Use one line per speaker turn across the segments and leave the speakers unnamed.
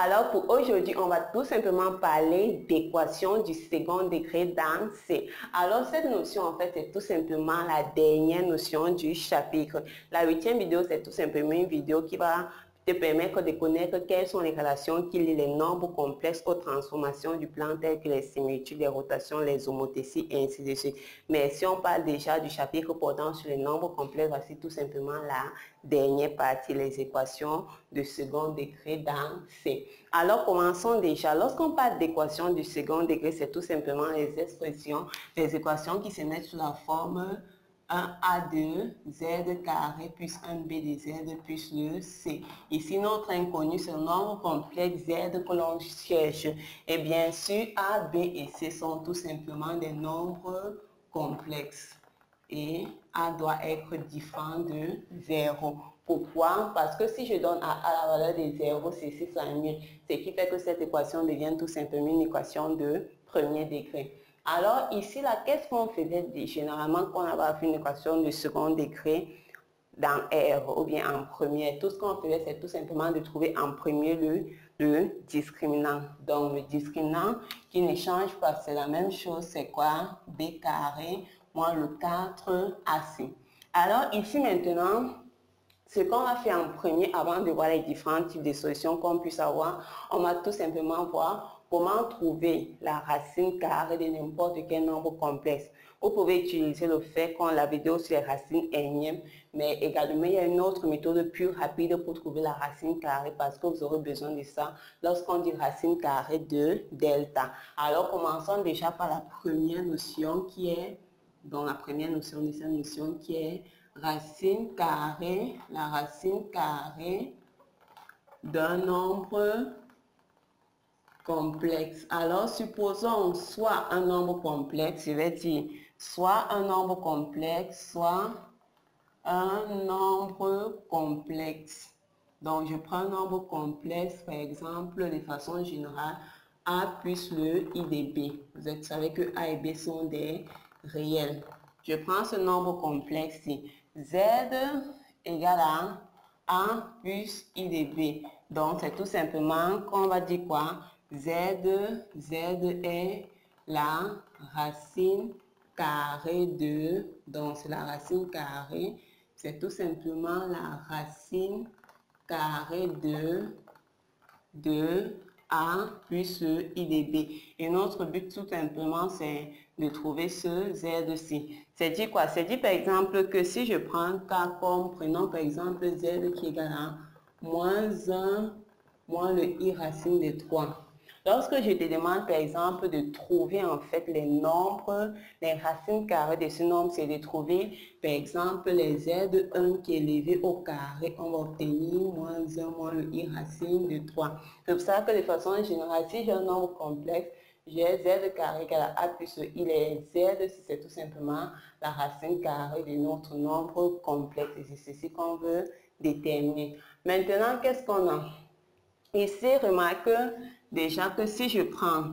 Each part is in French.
Alors pour aujourd'hui, on va tout simplement parler d'équation du second degré dans C. Alors cette notion en fait c'est tout simplement la dernière notion du chapitre. La 8e vidéo c'est tout simplement une vidéo qui va te permettre de connaître quelles sont les relations qui lient les nombres complexes aux transformations du plan telles que les similitudes, les rotations, les homothéties et ainsi de suite. Mais si on parle déjà du chapitre portant sur les nombres complexes, voici tout simplement la dernière partie, les équations de second degré dans C. Alors commençons déjà. Lorsqu'on parle d'équations du second degré, c'est tout simplement les expressions, les équations qui se mettent sous la forme 1A2 Z carré plus 1B de Z plus le C. Ici, notre inconnu, c'est le nombre complexe Z que l'on cherche. Et bien sûr, A, B et C sont tout simplement des nombres complexes. Et A doit être différent de 0. Pourquoi? Parce que si je donne à la valeur de 0, c'est 6 à 1000. Ce qui fait que cette équation devient tout simplement une équation de premier degré. Alors ici, là, qu'est-ce qu'on faisait généralement quand on avait fait une équation de second degré dans R ou bien en première? Tout ce qu'on faisait, c'est tout simplement de trouver en premier le discriminant. Donc le discriminant qui ne change pas, c'est la même chose, c'est quoi? B carré moins le 4AC. Alors ici maintenant, ce qu'on va faire en premier avant de voir les différents types de solutions qu'on puisse avoir, on va tout simplement voir comment trouver la racine carrée de n'importe quel nombre complexe. Vous pouvez utiliser le fait qu'on la vidéo sur les racines énièmes, mais également il y a une autre méthode plus rapide pour trouver la racine carrée parce que vous aurez besoin de ça lorsqu'on dit racine carrée de delta. Alors commençons déjà par la première notion qui est, donc la première notion de cette notion qui est racine carrée, la racine carrée d'un nombre complexe. Alors, supposons soit un nombre complexe, je vais dire soit un nombre complexe, soit un nombre complexe. Donc, je prends un nombre complexe, par exemple, de façon générale, A plus le I de B. Vous savez que A et B sont des réels. Je prends ce nombre complexe-ci. Z égale à A plus I de B. Donc, c'est tout simplement qu'on va dire quoi? Z est la racine carrée de, donc c'est la racine carrée, c'est tout simplement la racine carrée de A plus I de B. Et notre but tout simplement c'est de trouver ce Z-ci. C'est dit quoi? C'est dit par exemple que si je prends K comme, prenons par exemple Z qui est égal à moins 1 moins le I racine de 3. Lorsque je te demande par exemple de trouver en fait les nombres, les racines carrées de ce nombre, c'est de trouver par exemple les Z1 qui est élevé au carré, on va obtenir moins 1 moins le I racine de 3. C'est pour ça que de façon générale, si j'ai un nombre complexe, j'ai Z carré égale à A plus I. Les Z, c'est tout simplement la racine carrée de notre nombre complexe. Et c'est ceci qu'on veut déterminer. Maintenant, qu'est-ce qu'on a? Ici, remarque déjà que si je prends,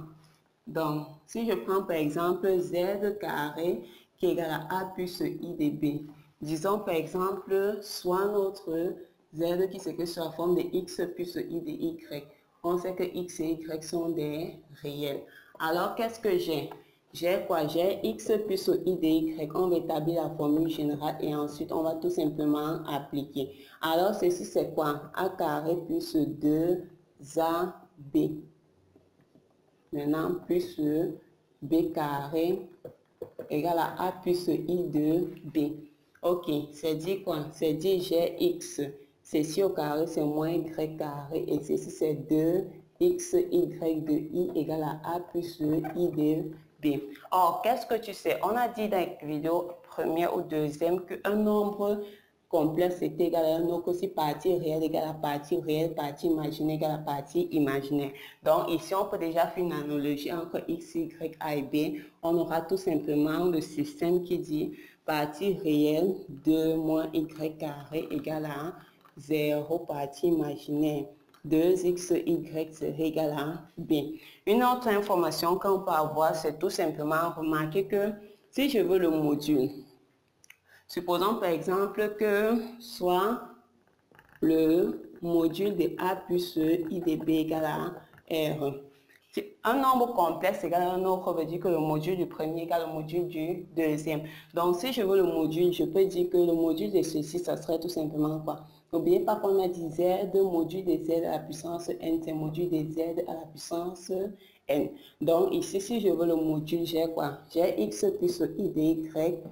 donc, si je prends par exemple Z carré qui est égal à A plus I de B, disons par exemple, soit notre Z qui s'écrit sous la forme de X plus I de Y. On sait que X et Y sont des réels. Alors, qu'est-ce que j'ai? J'ai quoi? J'ai X plus I de Y. On va établir la formule générale et ensuite, on va tout simplement appliquer. Alors, ceci, c'est quoi? A carré plus 2AB. Maintenant, plus le B carré égale à A plus I de B. Ok, c'est dit quoi? C'est dit j'ai X. Ceci au carré, c'est moins Y carré. Et ceci, c'est 2XY de I égale à A plus le I de B. Or, qu'est-ce que tu sais? On a dit dans la vidéo première ou deuxième qu'un nombre complexe est égal à un nombre si partie réelle égale à partie réelle, partie imaginaire égale à partie imaginaire. Donc ici, on peut déjà faire une analogie entre X, Y, A et B. On aura tout simplement le système qui dit partie réelle 2 moins Y carré égale à 0, partie imaginaire 2XY serait égal à B. Une autre information qu'on peut avoir, c'est tout simplement remarquer que si je veux le module, supposons par exemple que soit le module de A plus I de B égale à R. Un nombre complexe égale à un autre veut dire que le module du premier égale le module du deuxième. Donc, si je veux le module, je peux dire que le module de ceci, ça serait tout simplement quoi? N'oubliez pas qu'on a dit Z, module de Z à la puissance N, c'est module de Z à la puissance N. Donc, ici, si je veux le module, j'ai quoi? J'ai X plus I de Y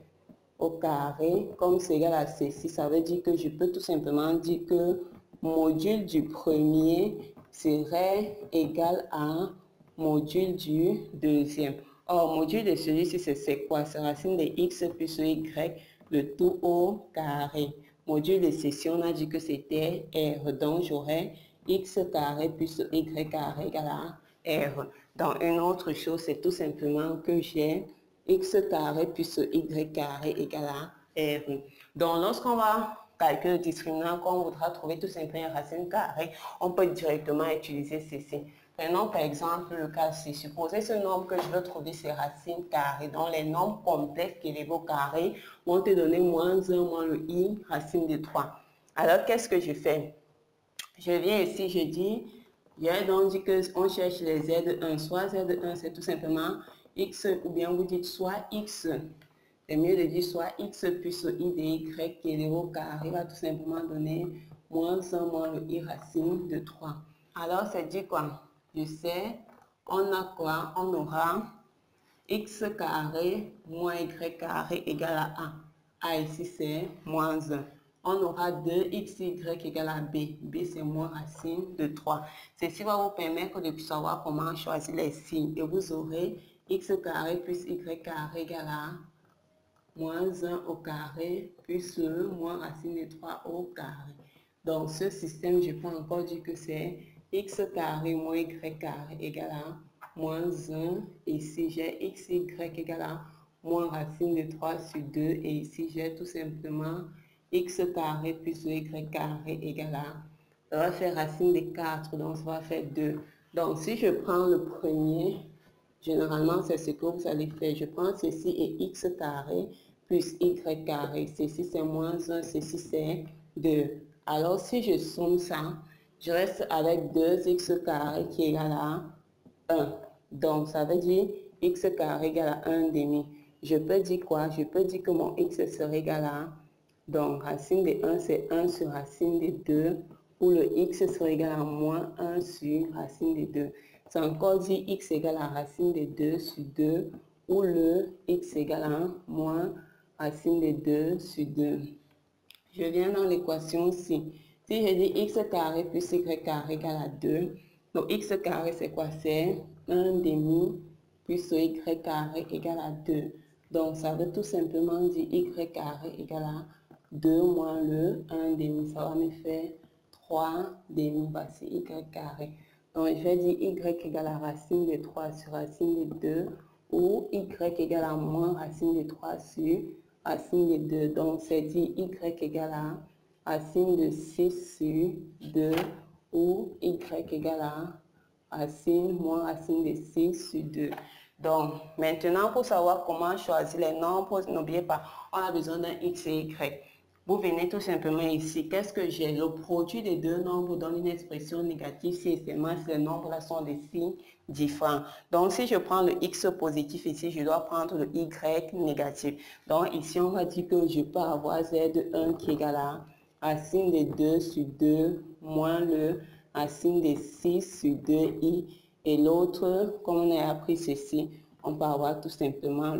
au carré, comme c'est égal à ceci, ça veut dire que je peux tout simplement dire que module du premier serait égal à module du deuxième. Or, module de celui-ci, c'est quoi? C'est racine de x plus y, le tout au carré. Module de ceci, on a dit que c'était r. Donc, j'aurais x carré plus y carré égale à r. Donc, une autre chose, c'est tout simplement que j'ai x carré plus y carré égale à r. Donc, lorsqu'on va calculer le discriminant, qu'on voudra trouver tout simplement une racine carrée, on peut directement utiliser ceci. Prenons par exemple le cas ci. Supposez ce nombre que je veux trouver ses racines carrées. Donc, les nombres complexes qui élèvent au carré vont te donner moins 1 moins le i racine de 3. Alors, qu'est-ce que je fais? Je viens ici, je dis, j'ai donc dit qu'on cherche les Z1. Soit Z1, c'est tout simplement x, ou bien vous dites soit x. C'est mieux de dire soit x plus i de y qui est au carré va tout simplement donner moins 1 moins le i racine de 3. Alors, c'est dit quoi? Je sais, on a quoi? On aura x carré moins y carré égale à a. A ici, c'est moins 1. On aura 2xy égale à b. B, c'est moins racine de 3. Ceci va vous permettre de savoir comment choisir les signes. Et vous aurez x carré plus y carré égale à moins 1 au carré plus moins racine de 3 au carré. Donc, ce système, je peux encore dire que c'est x carré moins y carré égale à moins 1. Ici, j'ai xy égale à moins racine de 3 sur 2. Et ici, j'ai tout simplement x carré plus y carré égale à, ça va faire racine de 4, donc ça va faire 2. Donc, si je prends le premier, généralement, c'est ce que vous allez faire. Je prends ceci et x carré plus y carré. Ceci, c'est moins 1, ceci, c'est 2. Alors, si je somme ça, je reste avec 2x carré qui est égal à 1. Donc, ça veut dire x carré égale à 1 demi. Je peux dire quoi? Je peux dire que mon x serait égal à, donc, racine de 1, c'est 1 sur racine de 2, où le x serait égal à moins 1 sur racine de 2. C'est encore dit x égale à racine de 2 sur 2, où le x égale à moins racine de 2 sur 2. Je viens dans l'équation ci. Si je dis x carré plus y carré égale à 2, donc x carré c'est quoi? C'est 1 demi plus y carré égale à 2. Donc ça veut tout simplement dire y carré égale à 2 moins le 1 demi. Ça va me faire 3 demi. Voici y carré. Donc je vais dire y égale à racine de 3 sur racine de 2 ou y égale à moins racine de 3 sur racine de 2. Donc, c'est dit y égale à racine de 6 sur 2 ou y égale à racine moins racine de 6 sur 2. Donc, maintenant, pour savoir comment choisir les nombres, n'oubliez pas, on a besoin d'un x et y. Vous venez tout simplement ici. Qu'est-ce que j'ai? Le produit des deux nombres donne une expression négative si et seulement ces nombres-là sont des signes différents. Donc, si je prends le x positif ici, je dois prendre le y négatif. Donc, ici, on va dire que je peux avoir z1 qui est égal à racine de 2 sur 2 moins le racine de 6 sur 2i. Et l'autre, comme on a appris ceci, on peut avoir tout simplement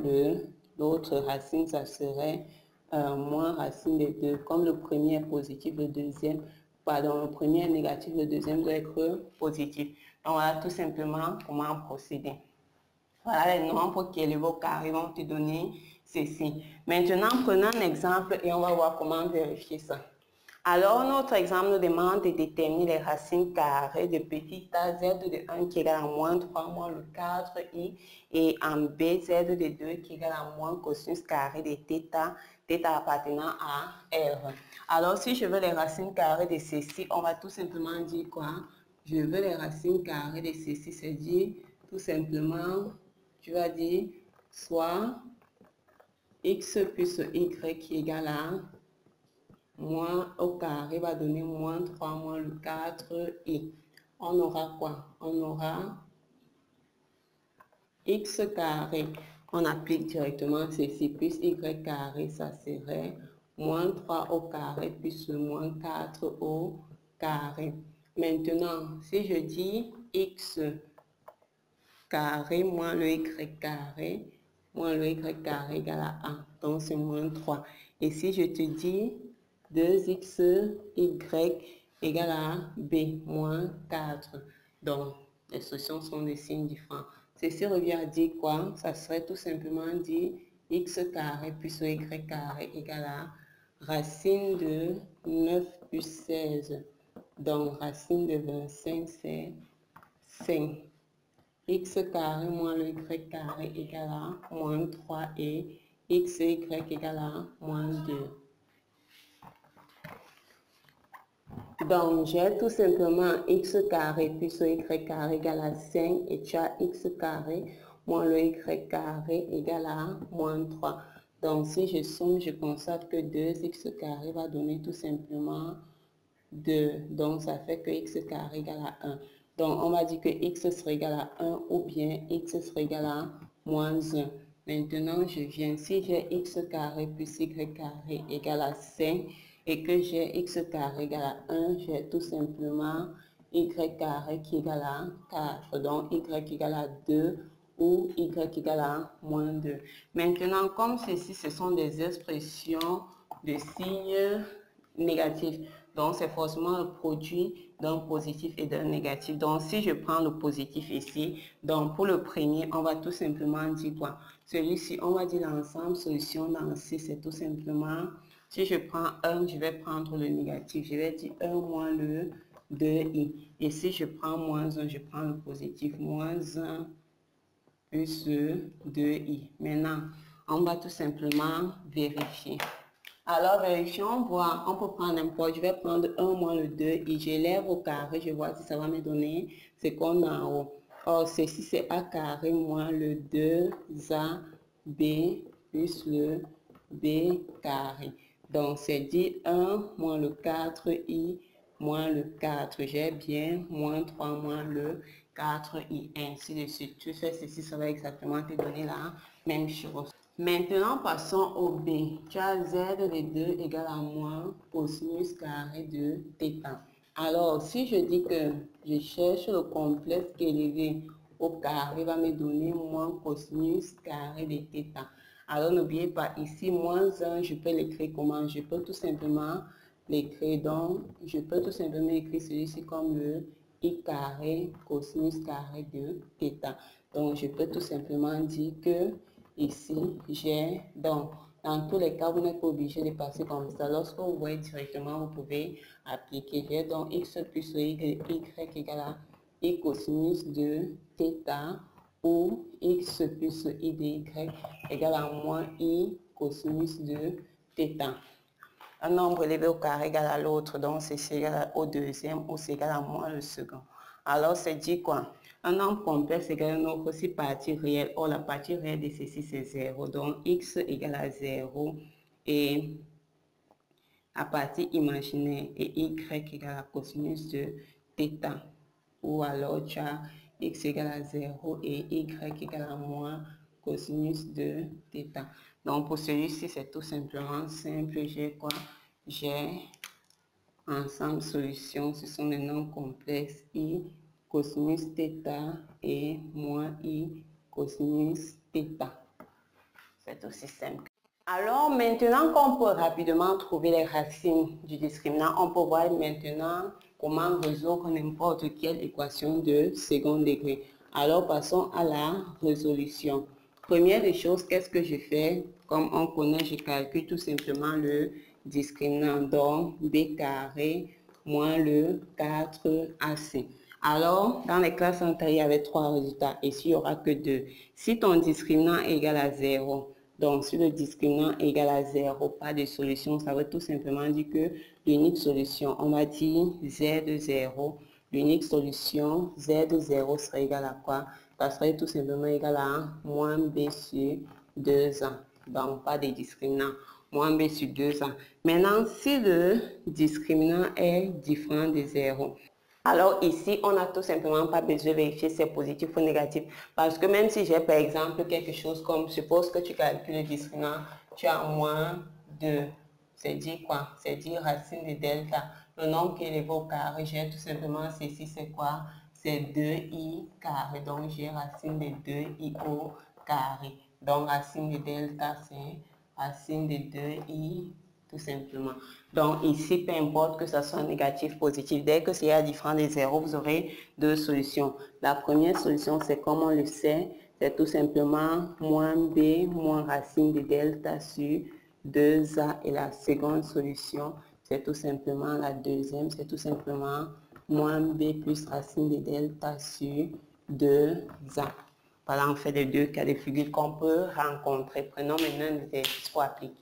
l'autre racine, ça serait moins racine de 2. Comme le premier est positif, le deuxième, pardon, le premier est négatif, le deuxième doit être positif. Donc voilà tout simplement comment procéder. Voilà les nombres qui élèvent au carré vont te donner ceci. Maintenant, prenons un exemple et on va voir comment vérifier ça. Alors, notre exemple nous demande de déterminer les racines carrées de petit a z de 1 qui est égal à moins 3 moins le 4i et en b z de 2 qui est égal à moins cosinus carré de θ appartenant à R. Alors, si je veux les racines carrées de ceci, on va tout simplement dire quoi? Je veux les racines carrées de ceci, c'est-à-dire tout simplement, tu vas dire soit x plus y qui est égal à moins au carré va donner moins 3 moins le 4i. On aura quoi? On aura x carré. On applique directement ceci plus y carré, ça serait moins 3 au carré plus le moins 4 au carré. Maintenant, si je dis x carré moins le y carré, moins le y carré égale à 1. Donc, c'est moins 3. Et si je te dis 2xy égale à b moins 4. Donc, les solutions sont des signes différents. Ceci revient à dire quoi? Ça serait tout simplement dire x carré plus y carré égale à racine de 9 plus 16. Donc, racine de 25, c'est 5. X carré moins le y carré égale à moins 3 et x et y égale à moins 2. Donc, j'ai tout simplement x carré plus le y carré égale à 5 et tu as x carré moins le y carré égale à moins 3. Donc, si je somme, je constate que 2x carré va donner tout simplement 2. Donc, ça fait que x carré égale à 1. Donc, on va dire que x serait égal à 1 ou bien x serait égal à moins 1. Maintenant, je viens, si j'ai x carré plus y carré égale à 5 et que j'ai x carré égale à 1, j'ai tout simplement y carré qui égale à 4. Donc, y égale à 2 ou y égale à moins 2. Maintenant, comme ceci, ce sont des expressions de signes négatifs. Donc, c'est forcément le produit d'un positif et d'un négatif. Donc, si je prends le positif ici, donc pour le premier, on va tout simplement dire quoi? Celui-ci, on va dire l'ensemble solution dans C, c'est tout simplement, si je prends 1, je vais prendre le négatif. Je vais dire 1 moins le 2i. Et si je prends moins 1, je prends le positif. Moins 1 plus le 2i. Maintenant, on va tout simplement vérifier. Alors, vérifions, voir, on peut prendre n'importe, je vais prendre 1 moins le 2 et j'élève au carré, je vois si ça va me donner ce qu'on a en haut. Or, ceci c'est a carré moins le 2ab plus le b carré. Donc, c'est dit 1 moins le 4i moins le 4. J'ai bien moins 3 moins le 4i, ainsi de suite. Tu fais ceci, ça va exactement te donner la même chose. Maintenant, passons au B. Tu as z de 2 égale à moins cosinus carré de θ. Alors, si je dis que je cherche le complexe élevé au carré, va me donner moins cosinus carré de θ. Alors, n'oubliez pas, ici, moins 1, je peux l'écrire comment? Je peux tout simplement l'écrire. Donc, je peux tout simplement écrire celui-ci comme le I carré cosinus carré de θ. Donc, je peux tout simplement dire que ici, j'ai, donc, dans tous les cas, vous n'êtes pas obligé de passer comme ça. Lorsque vous voyez directement, vous pouvez appliquer. J'ai donc x plus y égale à i cosinus de θ ou x plus i de y égale à moins i cosinus de θ. Un nombre élevé au carré égale à l'autre, donc c'est égal au deuxième ou c'est égal à moins le second. Alors, c'est dit quoi? Un nombre complexe égale à une autre aussi partie réelle. Or, la partie réelle de ceci, c'est 0. Donc, x égale à 0 et la partie imaginaire est y égale à cosinus de θ. Ou alors, tu as x égale à 0 et y égale à moins cosinus de θ. Donc, pour celui-ci, c'est tout simplement simple. J'ai quoi? J'ai ensemble solution. Ce sont des nombres complexes i cosinus θ et moins i cosinus θ. C'est aussi simple. Alors, maintenant qu'on peut rapidement trouver les racines du discriminant, on peut voir maintenant comment résoudre n'importe quelle équation de second degré. Alors, passons à la résolution. Première des choses, qu'est-ce que je fais? Comme on connaît, je calcule tout simplement le discriminant. Donc, b carré moins le 4ac. Alors, dans les classes antérieures, il y avait 3 résultats. Ici, il n'y aura que 2. Si ton discriminant est égal à 0, donc si le discriminant est égal à 0, pas de solution, ça veut tout simplement dire que l'unique solution, on va dire z de 0, l'unique solution z de 0 serait égal à quoi? Ça serait tout simplement égal à moins b sur 2a. Donc, pas de discriminant. moins b sur 2a. Maintenant, si le discriminant est différent de 0, alors ici, on n'a tout simplement pas besoin de vérifier si c'est positif ou négatif. Parce que même si j'ai par exemple quelque chose comme, suppose que tu calcules le discriminant, tu as moins 2. C'est dire quoi? C'est dire racine de delta. Le nombre qui est élevé au carré, j'ai tout simplement ceci, c'est quoi? C'est 2i carré. Donc, j'ai racine de 2i au carré. Donc, racine de delta, c'est racine de 2i tout simplement. Donc ici, peu importe que ça soit négatif, positif, dès que c'est à différent de 0, vous aurez deux solutions. La première solution, c'est comme on le sait, c'est tout simplement moins b moins racine de delta sur 2a. Et la seconde solution, c'est tout simplement la deuxième, c'est tout simplement moins b plus racine de delta sur 2a. Voilà, on fait les deux cas de figure qu'on peut rencontrer. Prenons maintenant des exercices pour appliquer.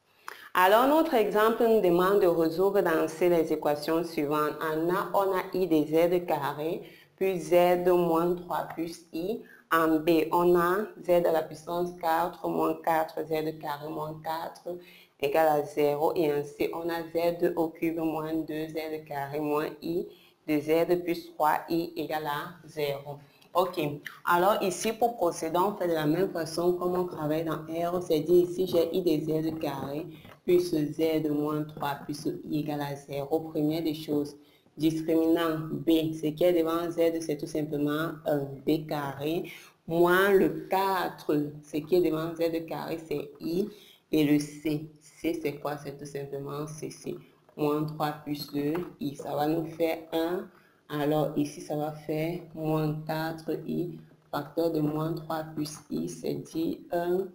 Alors, notre exemple nous demande de résoudre dans les équations suivantes. En A, on a i de z carré plus z moins 3 plus i. En B, on a z à la puissance 4 moins 4z carré moins 4 égale à 0. Et en C, on a z au cube moins 2z carré moins i de z plus 3i égale à 0. Ok, alors ici pour procéder, on fait de la même façon comme on travaille dans R, c'est dit ici j'ai i de z carré plus z moins 3 plus i égale à 0. Première des choses, discriminant b, ce qui est devant z, c'est tout simplement b carré, moins le 4, ce qui est devant z carré, c'est i, et le c, c'est quoi? C'est tout simplement ceci, moins 3 plus 2 i, ça va nous faire 1. Alors ici, ça va faire moins 4i, facteur de moins 3 plus i, c'est dit 1.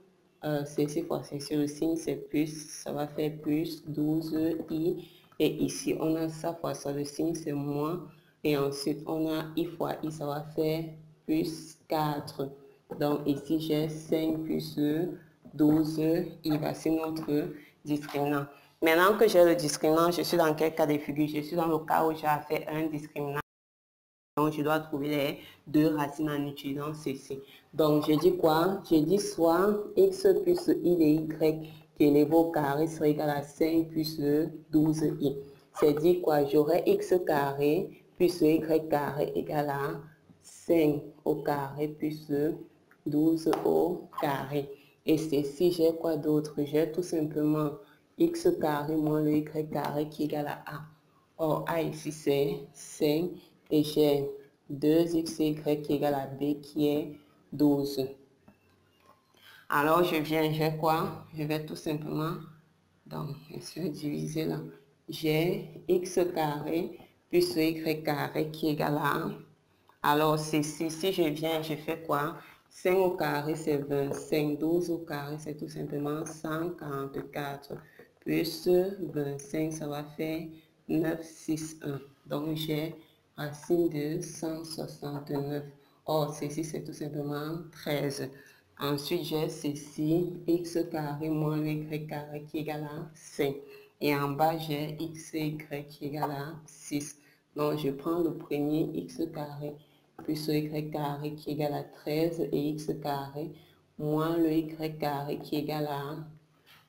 Ceci fois c'est sur le signe, c'est plus, ça va faire plus 12i. Et ici, on a ça fois ça, le signe, c'est moins. Et ensuite, on a i fois i, ça va faire plus 4. Donc ici, j'ai 5 plus 12i. Voici notre discriminant. Maintenant que j'ai le discriminant, je suis dans quel cas de figure? Je suis dans le cas où j'ai fait un discriminant. Donc, je dois trouver les deux racines en utilisant ceci. Donc, je dis quoi? Je dis soit x plus i de y qui est élevé au carré sera égal à 5 plus 12i. C'est dit quoi? J'aurai x carré plus y carré égal à 5 au carré plus 12 au carré. Et ceci, j'ai quoi d'autre? J'ai tout simplement x carré moins le y carré qui est égal à a. Or, a ici, c'est 5. Et j'ai 2xy qui est égal à b qui est 12. Alors, je viens, j'ai quoi? Je vais tout simplement, donc, je vais diviser là. J'ai x carré plus y carré qui est égal à 1. Alors, ceci, si je viens, je fais quoi? 5 au carré, c'est 25. 12 au carré, c'est tout simplement 144. Plus 25, ça va faire 9, 6, 1. Donc, j'ai racine de 169. Or, ceci, c'est tout simplement 13. Ensuite, j'ai ceci, x carré moins y carré qui est égal à 5. Et en bas, j'ai xy qui est égal à 6. Donc, je prends le premier x carré plus y carré qui est égal à 13 et x carré moins le y carré qui est égal à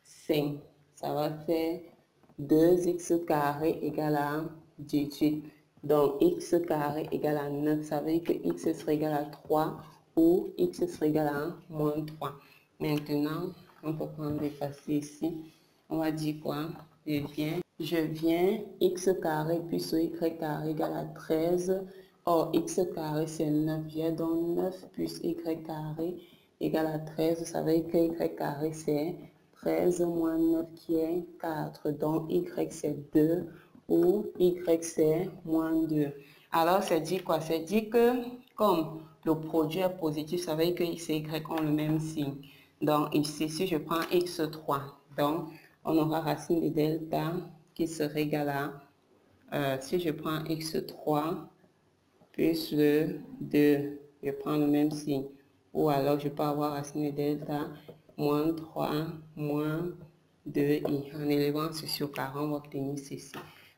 5. Ça va faire 2x carré égale à 18. Donc, x carré égale à 9. Ça veut dire que x serait égal à 3 ou x serait égal à moins 3. Maintenant, on peut prendre l'effacer ici. On va dire quoi? Je viens x carré plus y carré égale à 13. Or, x carré c'est 9. J'ai donc 9 plus y carré égale à 13. Ça veut dire que y carré c'est 13 moins 9 qui est 4. Donc, y c'est 2 ou y c'est moins 2. Alors, c'est dit quoi? C'est dit que comme le produit est positif, ça veut dire que x et y ont le même signe. Donc, ici, si je prends x3, donc, on aura racine de delta qui serait égal à, si je prends x3 plus le 2, je prends le même signe. Ou alors, je peux avoir racine de delta moins 3 moins 2i. En élevant ceci au carré, on va obtenir ceci.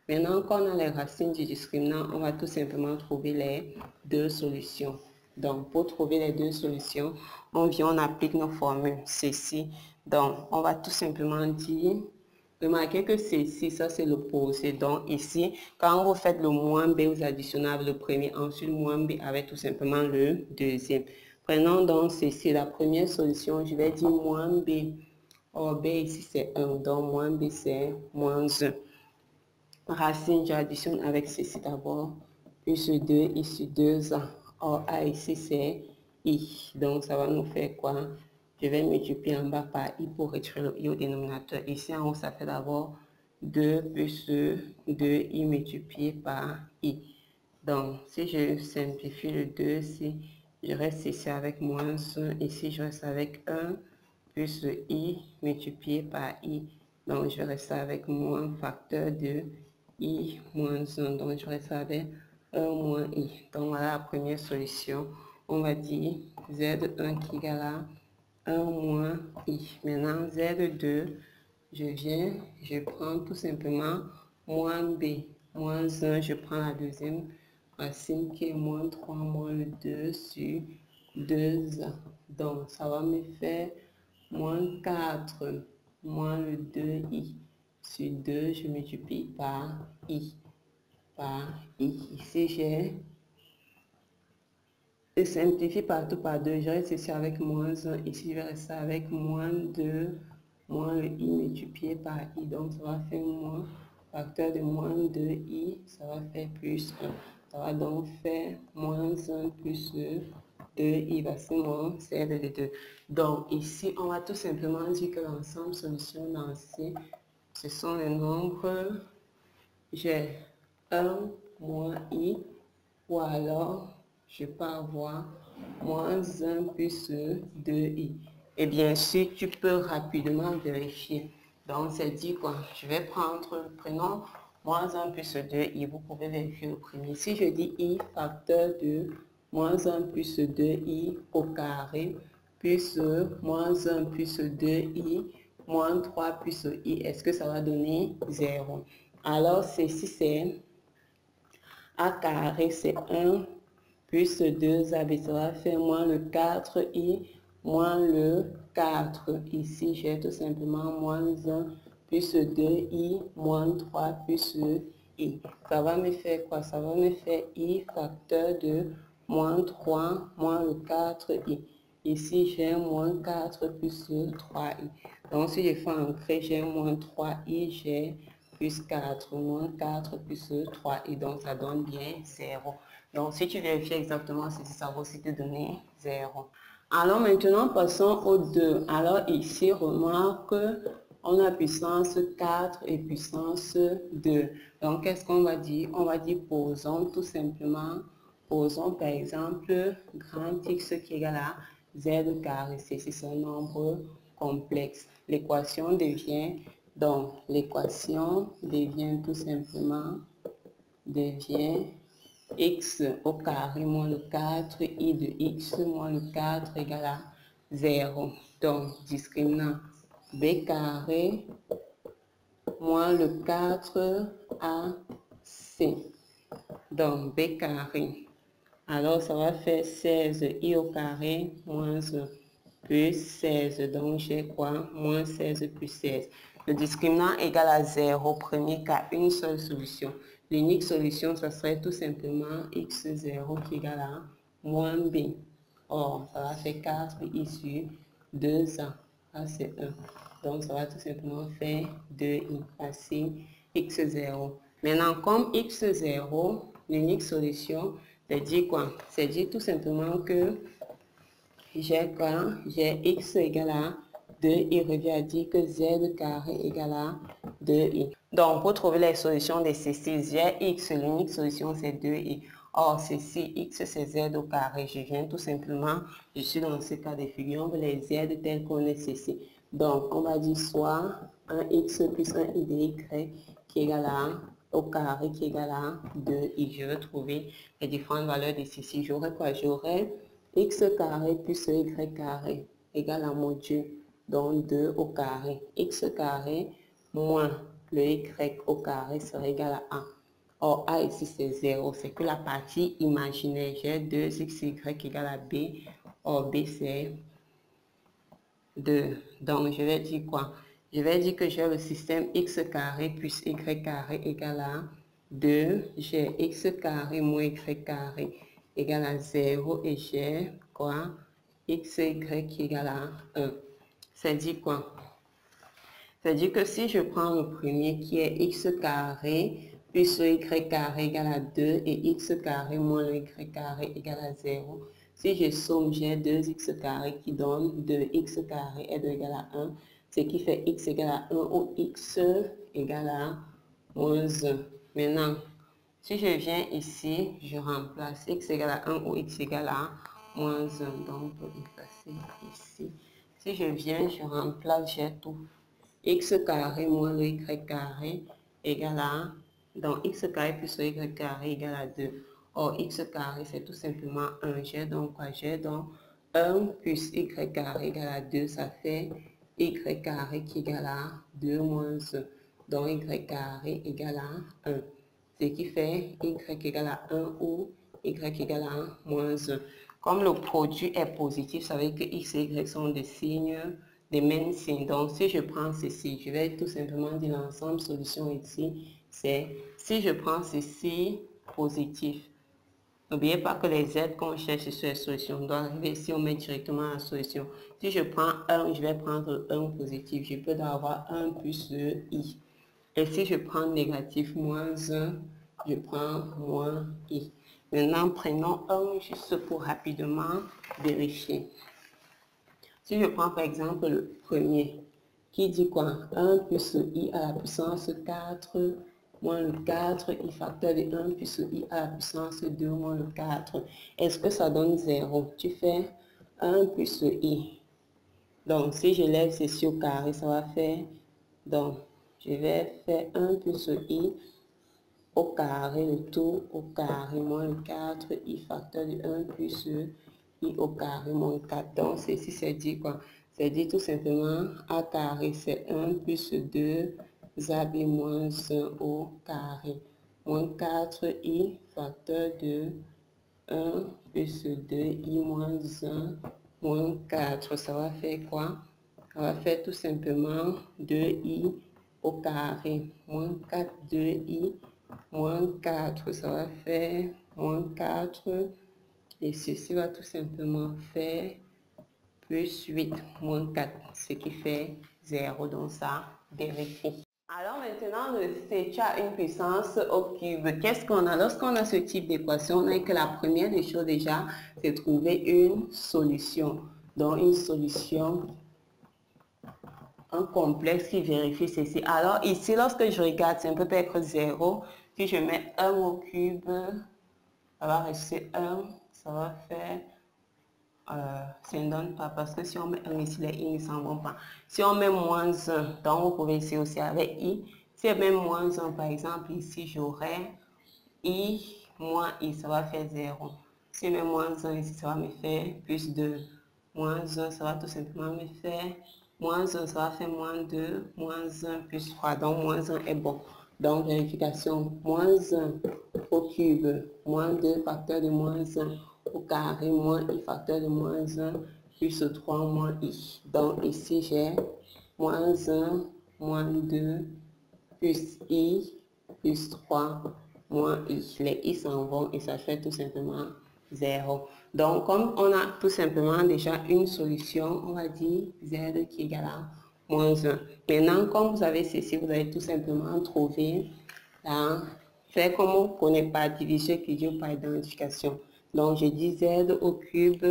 Maintenant, quand on a les racines du discriminant, on va tout simplement trouver les deux solutions. Donc, pour trouver les deux solutions, on vient, on applique nos formules. Ceci. Donc, on va tout simplement dire Remarquez que ceci, ça c'est l'opposé. Donc ici, quand vous faites le moins b, vous additionnez avec le premier, ensuite moins b avec tout simplement le deuxième. Prenons donc ceci, la première solution, je vais dire moins b. Or b ici c'est 1, donc moins b c'est moins 1. Racine, j'additionne avec ceci d'abord, plus 2, ici 2a. Or a ici c'est i, donc ça va nous faire quoi? Je vais multiplier en bas par i pour retirer le i au dénominateur. Ici en haut, ça fait d'abord 2 plus 2i multiplié par i. Donc, si je simplifie le 2, si je reste ici avec moins 1, ici je reste avec 1 plus i multiplié par i. Donc, je reste avec moins facteur de i moins 1. Donc, je reste avec 1 moins i. Donc, voilà la première solution. On va dire z1 qui égale à 1 moins i. Maintenant, z2, je prends tout simplement moins b. Moins 1, je prends la deuxième racine qui est moins 3 moins le 2 sur 2a. Donc, ça va me faire moins 4 moins le 2i sur 2, je multiplie par i. Ici, je simplifie partout par 2, je reste ici avec moins 1, ici je vais rester avec moins 2, moins le i multiplié par i, donc ça va faire moins, facteur de moins 2i, ça va faire plus 1, ça va donc faire moins 1 plus 2i, voici mon cercle de 2. Donc ici, on va tout simplement dire que l'ensemble solution dans C, ce sont les nombres, j'ai 1 moins i, ou alors je peux avoir moins 1 plus 2i. Et bien sûr, tu peux rapidement vérifier. Donc, c'est dit quoi? Je vais prendre le prénom moins 1 plus 2i. Vous pouvez vérifier le premier. Si je dis i facteur de moins 1 plus 2i au carré plus moins 1 plus 2i moins 3 plus i, est-ce que ça va donner 0? Alors, ceci c'est a carré, c'est 1 plus 2ab, ça va faire moins le 4i moins le 4. Ici, j'ai tout simplement moins 1 plus 2i moins 3 plus i. Ça va me faire quoi? Ça va me faire i facteur de moins 3 moins le 4i. Ici, j'ai moins 4 plus 3i. Donc, si je fais entrer, j'ai moins 3i, j'ai plus 4, moins 4 plus 3, et donc ça donne bien 0. Donc si tu vérifies exactement ceci, ça va aussi te donner 0. Alors maintenant, passons au 2. Alors ici, remarque, on a puissance 4 et puissance 2. Donc qu'est-ce qu'on va dire? On va dire posons tout simplement, posons par exemple grand X qui est égal à Z carré. Ceci c'est un nombre complexe. L'équation devient... Donc, l'équation devient tout simplement, x au carré moins le 4i de x moins le 4 égale à 0. Donc, discriminant b carré moins le 4ac. Donc, b carré. Alors, ça va faire 16i au carré moins 1 plus 16. Donc, j'ai quoi? Moins 16 plus 16. Le discriminant égal à 0, premier cas, une seule solution. L'unique solution, ça serait tout simplement x0 qui égale à moins b. Or, ça va faire 4i sur 2a. Ça, c'est 1. Donc, ça va tout simplement faire 2i. Voici x0. Maintenant, comme x0, l'unique solution, c'est dire quoi? C'est dire tout simplement que j'ai quoi? J'ai x égale à 2i revient à dire que z carré égale à 2i. Donc, pour trouver les solutions de ceci, j'ai x, l'unique solution c'est 2i. Or, ceci, x c'est z au carré. Je viens tout simplement, je suis dans ce cas de figure, on veut les z tels qu'on est ceci. Donc, on va dire soit 1x plus 1i de y qui est égal à au carré qui est égal à 2i. Je veux trouver les différentes valeurs de ceci. J'aurai quoi? J'aurai x carré plus y carré égale à modulo, donc 2 au carré. X carré moins le y au carré sera égal à 1. Or, a ici c'est 0, c'est que la partie imaginaire. J'ai 2xy égale à b. Or, b c'est 2. Donc, je vais dire quoi? Je vais dire que j'ai le système x carré plus y carré égale à 2. J'ai x carré moins y carré égale à 0 et j'ai quoi? X et y égale à 1. Ça dit quoi? Ça dit que si je prends le premier qui est x carré plus y carré égale à 2 et x carré moins le y carré égale à 0. Si je somme, j'ai 2x carré qui donne 2x carré est égal à 1, ce qui fait x égale à 1 ou x égale à moins 1. Maintenant, si je viens ici, je remplace x égale à 1 ou x égale à moins 1. Donc, on peut le placer ici. Si je viens, je remplace, j'ai tout. X carré moins le y carré égale à, donc x carré plus le y carré égale à 2. Or, x carré, c'est tout simplement 1. J'ai donc quoi? J'ai donc 1 plus y carré égale à 2. Ça fait y carré qui égale à 2 moins 1. Donc, y carré égale à 1. Ce qui fait y égale à 1 ou y égale à moins 1. Comme le produit est positif, ça veut dire que x et y sont des signes, des mêmes signes. Donc, si je prends ceci, je vais tout simplement dire l'ensemble solution ici, c'est si je prends ceci positif. N'oubliez pas que les z qu'on cherche sur les solutions, on doit arriver ici, on met directement la solution. Si je prends 1, je vais prendre 1 positif. Je peux avoir 1 plus le i. Et si je prends négatif moins 1, je prends moins i. Maintenant, prenons 1 juste pour rapidement vérifier. Si je prends par exemple le premier, qui dit quoi? 1 plus i à la puissance 4 moins le 4 i facteur de 1 plus i à la puissance 2 moins le 4. Est-ce que ça donne 0? Tu fais 1 plus i. Donc, si je lève ceci au carré, ça va faire, donc, je vais faire 1 plus i au carré, le tout au carré, moins le 4, i facteur de 1 plus i au carré, moins 4. Donc, ceci, c'est dit quoi? C'est dit tout simplement, a carré, c'est 1 plus 2, ab moins 1 au carré, moins 4, i facteur de 1 plus 2, i moins 1, moins 4. Ça va faire quoi? Ça va faire tout simplement 2i au carré, moins 4, 2i, moins 4. Ça va faire moins 4. Et ceci va tout simplement faire plus 8, moins 4, ce qui fait 0. Donc ça vérifie. Alors maintenant, si tu as une puissance au cube, qu'est-ce qu'on a? Lorsqu'on a ce type d'équation, on a que la première des choses déjà, c'est trouver une solution. Donc une solution, un complexe qui vérifie ceci. Alors ici, lorsque je regarde, c'est un peu peut-être 0. Si je mets 1 au cube, ça va rester 1, ça va faire... ça ne donne pas parce que si on met 1 ici, les i ne s'en vont pas. Si on met moins 1, donc vous pouvez essayer aussi avec i. Si on met moins 1, par exemple, ici, j'aurai i moins i, ça va faire 0. Si on met moins 1 ici, ça va me faire plus 2. Moins 1, ça va tout simplement me faire moins 1, ça va faire moins 2, moins 1 plus 3. Donc, moins 1 est bon. Donc, vérification, moins 1 au cube, moins 2 facteur de moins 1 au carré, moins i facteur de moins 1 plus 3 moins i. Donc, ici, j'ai moins 1, moins 2 plus i plus 3 moins i. Les i s'en vont et ça fait tout simplement 0. Donc, comme on a tout simplement déjà une solution, on va dire z qui est égal à moins 1. Maintenant, comme vous avez ceci, vous allez tout simplement trouver la... Faire comme on ne connaît pas, diviser qui dit par identification. Donc, je dis z au cube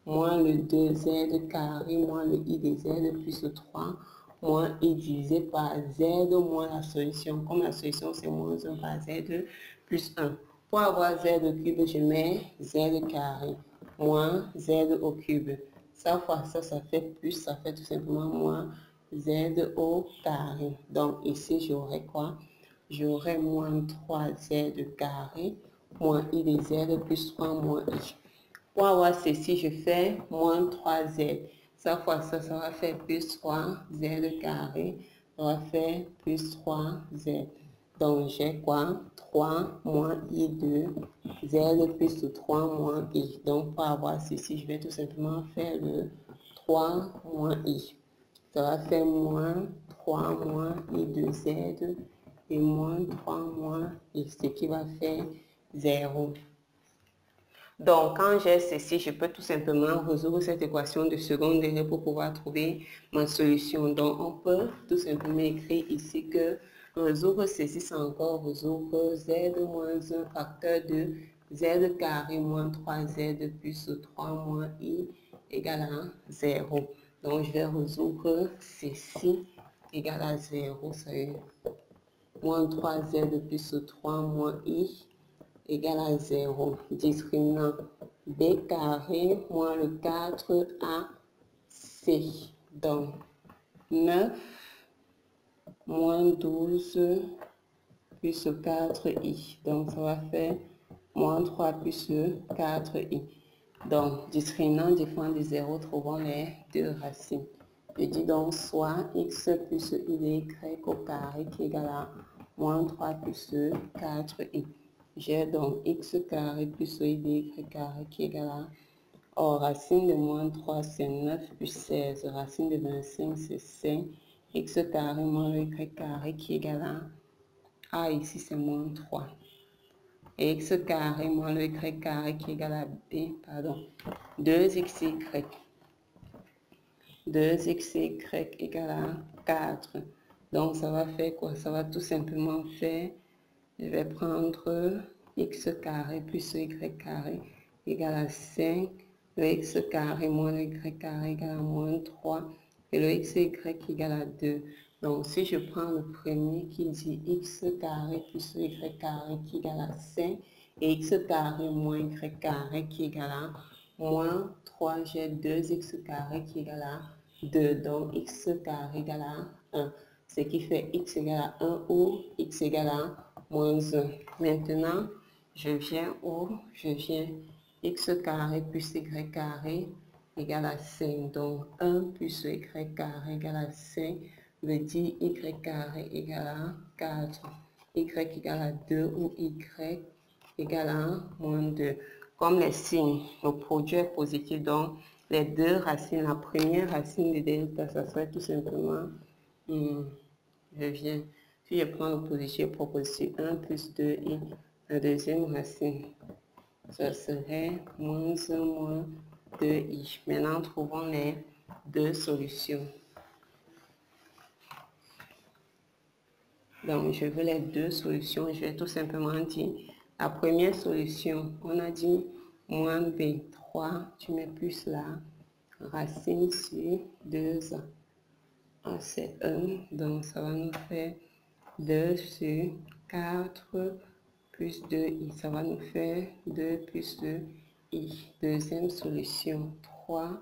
moins le 2z carré moins le i de z plus 3 moins i divisé par z moins la solution. Comme la solution, c'est moins 1 par z plus 1. Pour avoir z au cube, je mets z carré moins z au cube. Ça fois ça, ça fait plus, ça fait tout simplement moins z au carré. Donc ici, j'aurai quoi? J'aurai moins 3z carré moins i de z plus 3 moins i. Pour avoir ceci, je fais moins 3z. Ça fois ça, ça va faire plus 3z carré. Ça va faire plus 3z. Donc, j'ai quoi? 3 moins i de z plus 3 moins i. Donc, pour avoir ceci, je vais tout simplement faire le 3 moins i. Ça va faire moins 3 moins I de Z et moins 3 moins I, ce qui va faire 0. Donc, quand j'ai ceci, je peux tout simplement résoudre cette équation de second degré pour pouvoir trouver ma solution. Donc, on peut tout simplement écrire ici que résoudre ceci, c'est encore résoudre Z moins 1 facteur de Z carré moins 3Z plus 3 moins I égale à 0. Donc, je vais résoudre ceci égale à 0. C'est moins 3Z plus 3 moins I égale à 0. Discriminant B carré moins le 4AC. Donc, 9 moins 12 plus 4I. Donc, ça va faire moins 3 plus 4I. Donc, discriminant différent de 0, trouvons les deux racines. Je dis donc soit x plus I de y au carré qui est égal à moins 3 plus 4I. J'ai donc x carré plus I de y carré qui est égal à... Or, racine de moins 3, c'est 9 plus 16. Racine de 25, c'est 5. X carré moins le y carré qui est égal à... A ici, c'est moins 3. Et x carré moins le y carré qui est égal à B, pardon. 2xy. 2xy égale à 4. Donc, ça va faire quoi? Ça va tout simplement faire... Je vais prendre x carré plus y carré égale à 5. Le x carré moins le y carré égale à moins 3. Et le x et y égale à 2. Donc, si je prends le premier qui dit x carré plus y carré qui égale à 5. Et x carré moins y carré qui égale à moins 3. J'ai 2x carré qui égale à 2. Donc, x carré égale à 1. Ce qui fait x égale à 1 ou x égale à moins 1. Maintenant, je viens x carré plus y carré égale à 5. Donc, 1 plus y carré égale à 5 veut dire y carré égale à 4. Y égale à 2 ou y égale à moins 2. Comme les signes, le produit est positif, donc les deux racines, la première racine de delta, ça serait tout simplement, je viens, si je prends le positif proposition 1 plus 2i, la deuxième racine, ça serait moins 1 moins 2i. Maintenant, trouvons les deux solutions. Donc, je veux les deux solutions. Je vais tout simplement dire, la première solution, on a dit moins b3, tu mets plus la racine sur 2a. Ah, c'est 1, donc ça va nous faire 2 sur 4 plus 2i. Ça va nous faire 2 plus 2i. Deuxième solution, 3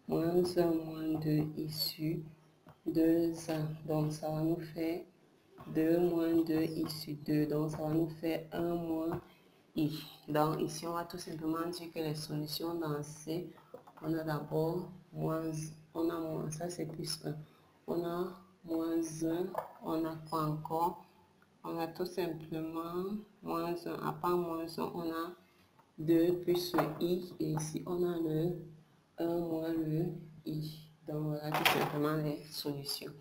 moins 1 moins 2i sur 2a. Donc, ça va nous faire 2 moins 2i sur 2. Donc, ça va nous faire 1 moins i. Donc, ici, on va tout simplement dire que les solutions dans C, on a d'abord moins, on a moins, ça c'est plus 1. On a moins 1, on a quoi encore? On a tout simplement moins 1. À part moins 1, on a 2 plus le i. Et ici, on a le 1 moins le i. Donc, voilà tout simplement les solutions.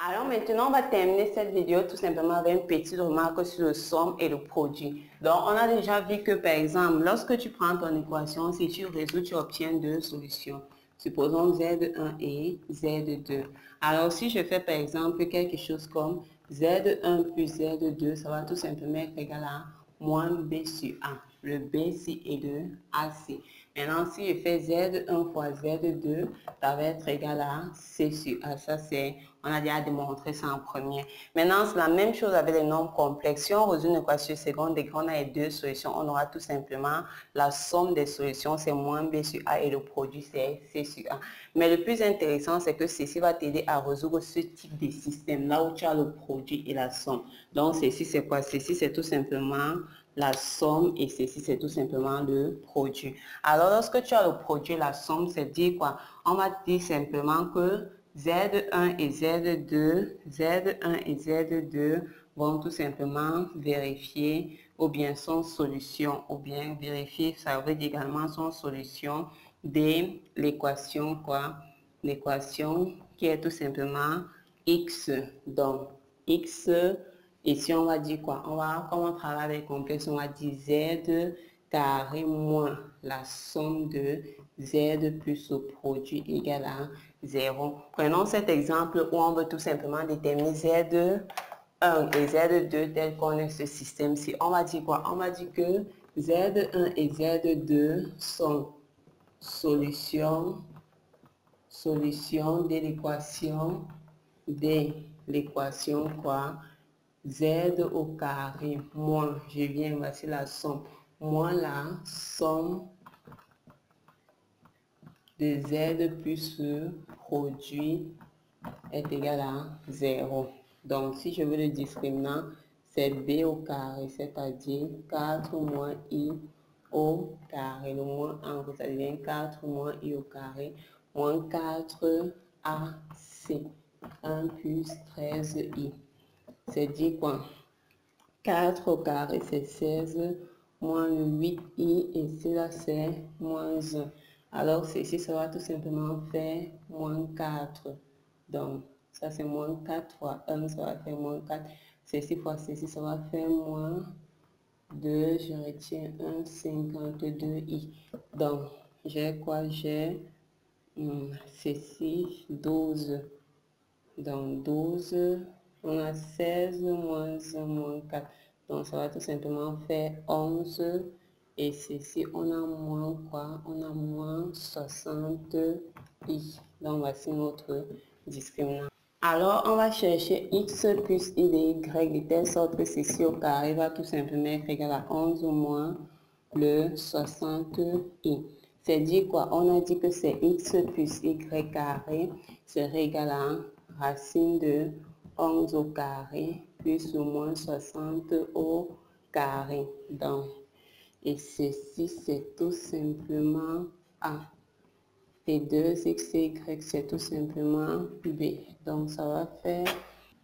Alors maintenant, on va terminer cette vidéo tout simplement avec une petite remarque sur le somme et le produit. Donc, on a déjà vu que, par exemple, lorsque tu prends ton équation, si tu résous, tu obtiens deux solutions. Supposons Z1 et Z2. Alors, si je fais, par exemple, quelque chose comme Z1 plus Z2, ça va tout simplement être égal à moins B sur A. Le B ici est de AC. Maintenant, si je fais Z1 fois Z2, ça va être égal à C sur A. Ça, c'est, on a déjà démontré ça en premier. Maintenant, c'est la même chose avec les nombres complexes. Si on résout une équation second degré, on a les deux solutions. On aura tout simplement la somme des solutions, c'est moins B sur A et le produit, c'est C sur A. Mais le plus intéressant, c'est que ceci va t'aider à résoudre ce type de système, là où tu as le produit et la somme. Donc, ceci, c'est quoi? Ceci, c'est tout simplement la somme et ceci, c'est tout simplement le produit. Alors, lorsque tu as le produit, la somme, c'est dire quoi? On va dire simplement que Z1 et Z2, Z1 et Z2 vont tout simplement vérifier ou bien son solution, ou bien vérifier, ça veut dire également son solution de l'équation quoi? l'équation qui est tout simplement x. Donc, x, ici on va dire quoi? Comme on travaille avec complexe, on va dire z carré moins la somme de z plus le produit égal à 0. Prenons cet exemple où on veut tout simplement déterminer z1 et z2 tel qu'on est ce système-ci. On va dire quoi? On va dire que z1 et z2 sont solutions de l'équation quoi? Z au carré moins, je viens, voici la somme, moins la somme de z plus le produit est égal à 0. Donc, si je veux le discriminant, c'est b au carré, c'est-à-dire 4 moins i au carré. Le moins en gros, ça devient 4 moins i au carré, moins 4 ac, 1 plus 13i. C'est dit quoi? 4 au carré, c'est 16, moins le 8i, et cela, c'est moins 1. Alors, ceci, ça va tout simplement faire moins 4. Donc, ça, c'est moins 4 fois 1, ça va faire moins 4. Ceci fois ceci, ça va faire moins 2, je retiens 1, 52i. Donc, j'ai quoi? J'ai ceci, 12. Donc 12, on a 16 moins 1 moins 4. Donc ça va tout simplement faire 11. Et ceci, on a moins quoi? On a moins 60i. Donc voici notre discriminant. Alors on va chercher x plus i de y de telle sorte que ceci au carré va tout simplement être égal à 11 moins le 60i. C'est dit quoi? On a dit que c'est x plus y carré serait égal à racine de 11 au carré plus ou moins 60 au carré. Donc, et ceci, c'est tout simplement A. Et 2x et y, c'est tout simplement B. Donc, ça va faire...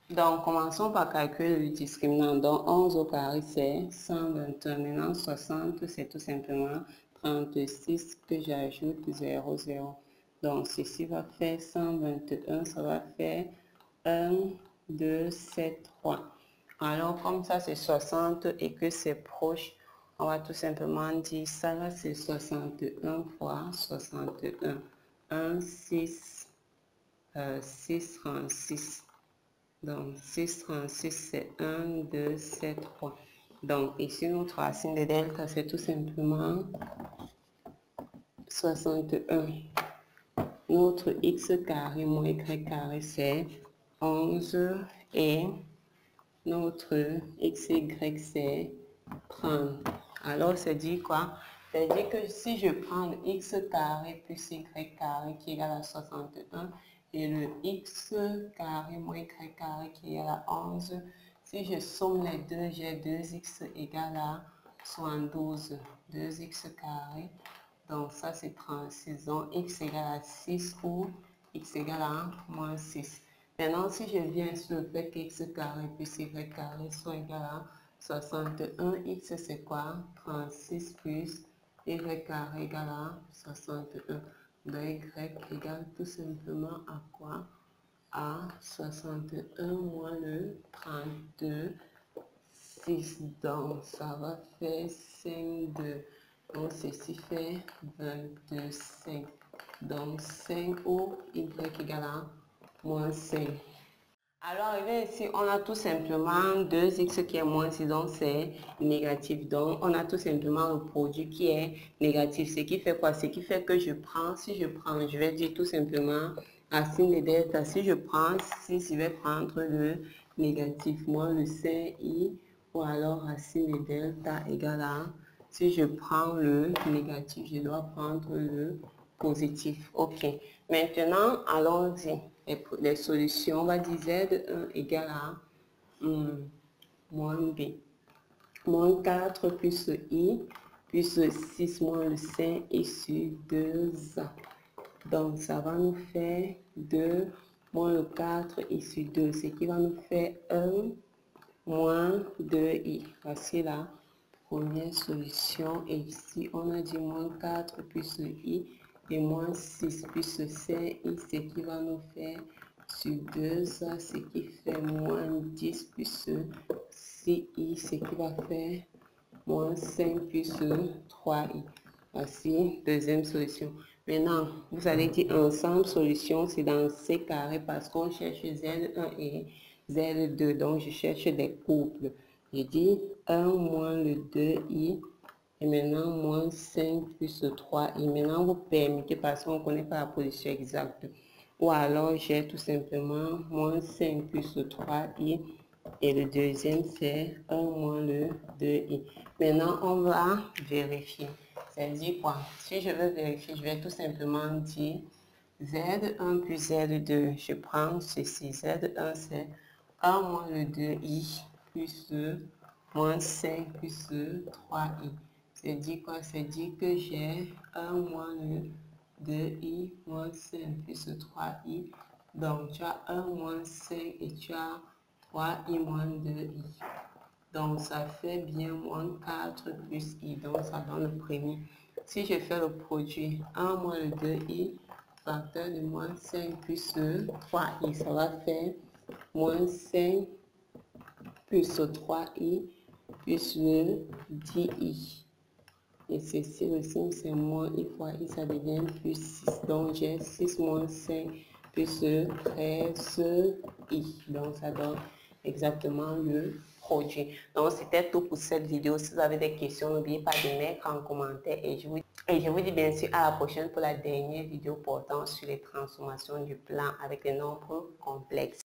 Donc, commençons par calculer le discriminant. Donc, 11 au carré, c'est 121. Maintenant, 60, c'est tout simplement 36 que j'ajoute 0, 0. Donc, ceci va faire 121, ça va faire 1, 2, 7, 3. Alors, comme ça, c'est 60 et que c'est proche, on va tout simplement dire ça là, c'est 61 fois 61. 1, 6, 6, 36. Donc, 6, 36, c'est 1, 2, 7, 3. Donc, ici, notre racine de delta, c'est tout simplement 61. Notre x carré moins y carré, c'est 11. Et notre x et y, c'est 30. Alors, c'est dit quoi? C'est dit que si je prends le x carré plus y carré qui est égal à 61 et le x carré moins y carré qui est égal à 11, si je somme les deux, j'ai 2x égal à 72. 2x carré. Donc, ça, c'est 36. Donc, x égale à 6 ou x égale à moins 6. Maintenant, si je viens sur le fait que x carré plus y carré soit égal à 61, x c'est quoi? 36 plus y carré égale à 61. Donc, y égale tout simplement à quoi? À 61 moins le 32, 6. Donc, ça va faire 5, 2. Donc, ceci fait 22, 5. Donc, 5 ou y égale à moins 5. Alors, arrivé ici, on a tout simplement 2x qui est moins 6, donc c'est négatif. Donc, on a tout simplement le produit qui est négatif. Ce qui fait quoi? Ce qui fait que je prends, si je prends, je vais dire tout simplement racine de delta. Si je prends 6, je vais prendre le négatif moins le 5i, ou alors racine de delta égale à, si je prends le négatif, je dois prendre le positif. Ok. Maintenant, allons-y. Les solutions, on va dire Z1 égale à moins B. Moins 4 plus I, plus 6 moins le 5 et sur 2A. Donc, ça va nous faire 2 moins le 4 et sur 2, ce qui va nous faire 1 moins 2i. Voici la première solution. Et ici, on a dit moins 4 plus i et moins 6 plus 5i, ce qui va nous faire sur 2a, ce qui fait moins 10 plus 6i, ce qui va faire moins 5 plus 3i. Voici, deuxième solution. Maintenant, vous allez dire ensemble solution, c'est dans C carré parce qu'on cherche Z1 et Z2. Donc, je cherche des couples. Je dis 1 moins le 2i et maintenant moins 5 plus 3i. Maintenant, vous permettez parce qu'on ne connaît pas la position exacte. Ou alors, j'ai tout simplement moins 5 plus 3i. Et le deuxième, c'est 1 moins le 2i. Maintenant, on va vérifier. C'est-à-dire quoi? Si je veux vérifier, je vais tout simplement dire Z1 plus Z2. Je prends ceci. Z1, c'est 1 moins le 2i plus moins 5 plus 3i. C'est dire quoi? C'est dire que j'ai 1 moins le 2i moins 5 plus 3i. Donc, tu as 1 moins 5 et tu as 3i moins 2i. Donc, ça fait bien moins 4 plus i. Donc, ça donne le premier. Si je fais le produit 1 moins le 2i, facteur de moins 5 plus 3i, ça va faire moins 5 plus 3i plus le 10i. Et ceci aussi, c'est moins i fois i, ça devient plus 6. Donc, j'ai 6 moins 5 plus 13i. Donc, ça donne exactement le produit. Donc, c'était tout pour cette vidéo. Si vous avez des questions, n'oubliez pas de mettre en commentaire. Et je vous dis bien sûr à la prochaine pour la dernière vidéo portant sur les transformations du plan avec les nombres complexes.